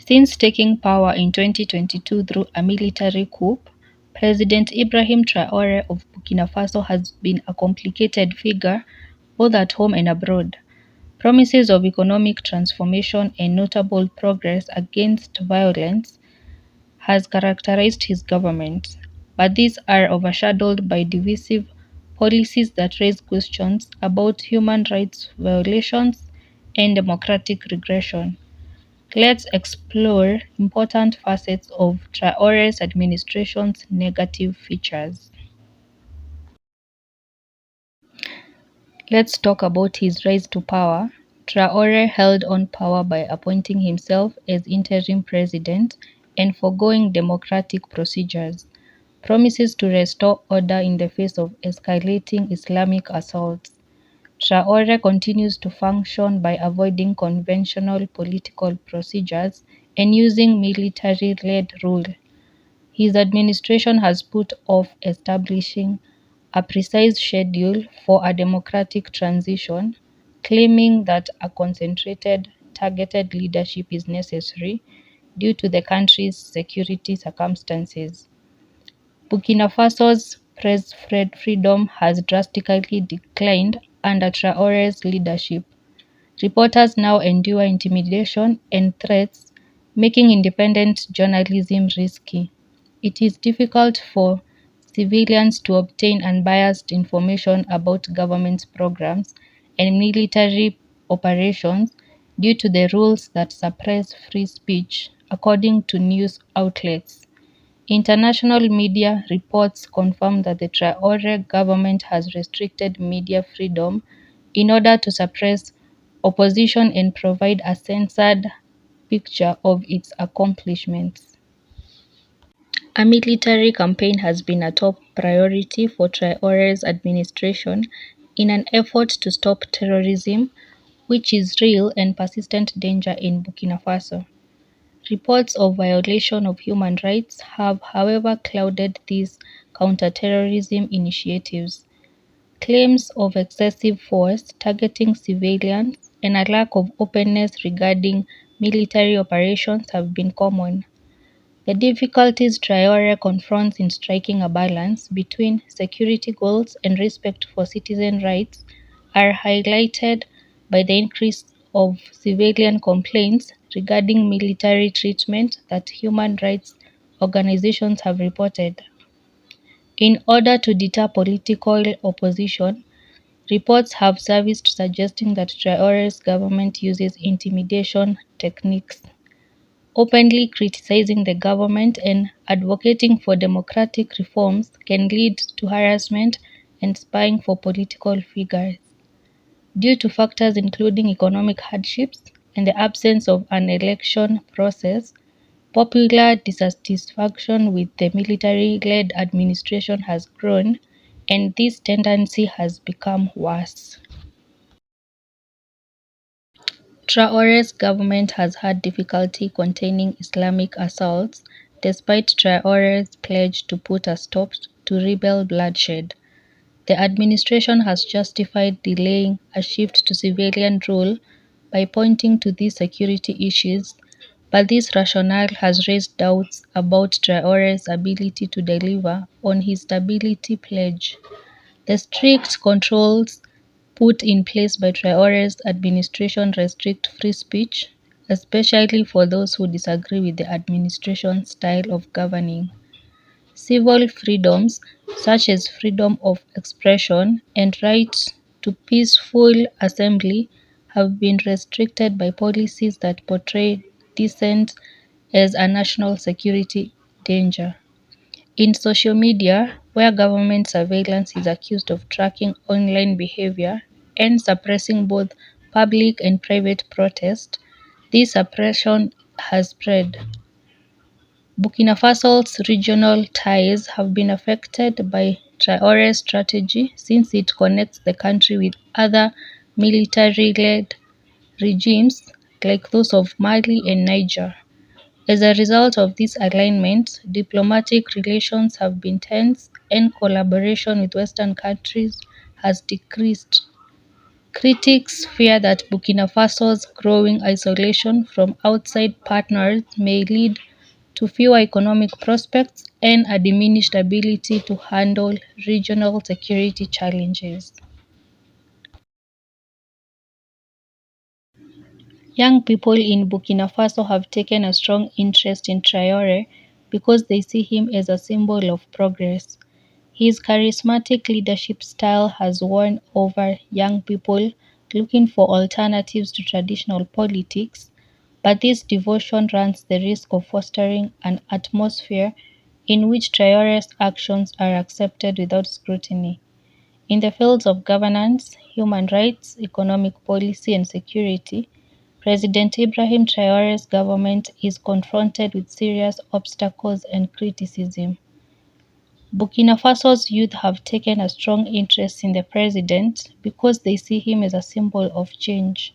Since taking power in 2022 through a military coup, President Ibrahim Traore of Burkina Faso has been a complicated figure both at home and abroad. Promises of economic transformation and notable progress against violence has characterized his government, but these are overshadowed by divisive policies that raise questions about human rights violations and democratic regression. Let's explore important facets of Traore's administration's negative features. Let's talk about his rise to power. Traore held on power by appointing himself as interim president and foregoing democratic procedures. Promises to restore order in the face of escalating Islamic assaults. Traore continues to function by avoiding conventional political procedures and using military-led rule. His administration has put off establishing a precise schedule for a democratic transition, claiming that a concentrated, targeted leadership is necessary due to the country's security circumstances. Burkina Faso's press freedom has drastically declined under Traore's leadership. Reporters now endure intimidation and threats, making independent journalism risky. It is difficult for civilians to obtain unbiased information about government programs and military operations due to the rules that suppress free speech, according to news outlets. International media reports confirm that the Traore government has restricted media freedom in order to suppress opposition and provide a censored picture of its accomplishments. A military campaign has been a top priority for Traore's administration in an effort to stop terrorism, which is real and persistent danger in Burkina Faso. Reports of violation of human rights have, however, clouded these counterterrorism initiatives. Claims of excessive force targeting civilians and a lack of openness regarding military operations have been common. The difficulties Traore confronts in striking a balance between security goals and respect for citizen rights are highlighted by the increase of civilian complaints regarding military treatment that human rights organizations have reported. In order to deter political opposition, reports have surfaced suggesting that Traore's government uses intimidation techniques. Openly criticizing the government and advocating for democratic reforms can lead to harassment and spying for political figures. Due to factors including economic hardships and the absence of an election process, popular dissatisfaction with the military-led administration has grown, and this tendency has become worse. Traore's government has had difficulty containing Islamic assaults, despite Traore's pledge to put a stop to rebel bloodshed. The administration has justified delaying a shift to civilian rule by pointing to these security issues, but this rationale has raised doubts about Traore's ability to deliver on his stability pledge. The strict controls put in place by Traore's administration restrict free speech, especially for those who disagree with the administration's style of governing. Civil freedoms, such as freedom of expression and right to peaceful assembly, have been restricted by policies that portray dissent as a national security danger. In social media, where government surveillance is accused of tracking online behavior and suppressing both public and private protest, this suppression has spread. Burkina Faso's regional ties have been affected by Traore's strategy since it connects the country with other military-led regimes like those of Mali and Niger. As a result of this alignment, diplomatic relations have been tense and collaboration with Western countries has decreased. Critics fear that Burkina Faso's growing isolation from outside partners may lead to fewer economic prospects and a diminished ability to handle regional security challenges. Young people in Burkina Faso have taken a strong interest in Traoré because they see him as a symbol of progress. His charismatic leadership style has won over young people looking for alternatives to traditional politics, but this devotion runs the risk of fostering an atmosphere in which Traoré's actions are accepted without scrutiny. In the fields of governance, human rights, economic policy, and security, President Ibrahim Traore's government is confronted with serious obstacles and criticism. Burkina Faso's youth have taken a strong interest in the president because they see him as a symbol of change.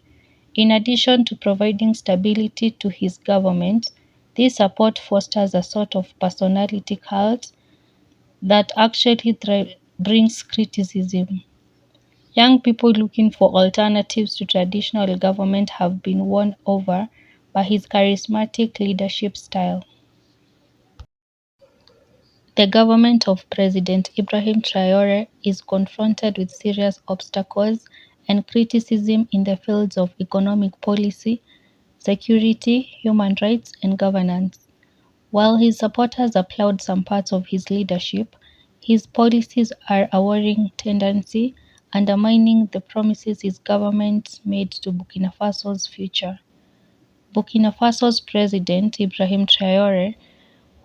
In addition to providing stability to his government, this support fosters a sort of personality cult that actually brings criticism. Young people looking for alternatives to traditional government have been won over by his charismatic leadership style. The government of President Ibrahim Traore is confronted with serious obstacles and criticism in the fields of economic policy, security, human rights, and governance. While his supporters applaud some parts of his leadership, his policies are a worrying tendency, undermining the promises his government made to Burkina Faso's future. Burkina Faso's president, Ibrahim Traore,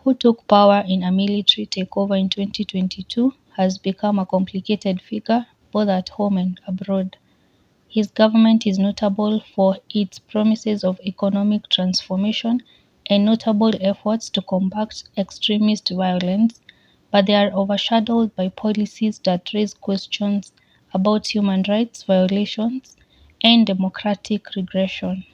who took power in a military takeover in 2022, has become a complicated figure both at home and abroad. His government is notable for its promises of economic transformation and notable efforts to combat extremist violence, but they are overshadowed by policies that raise questions about human rights violations and democratic regression.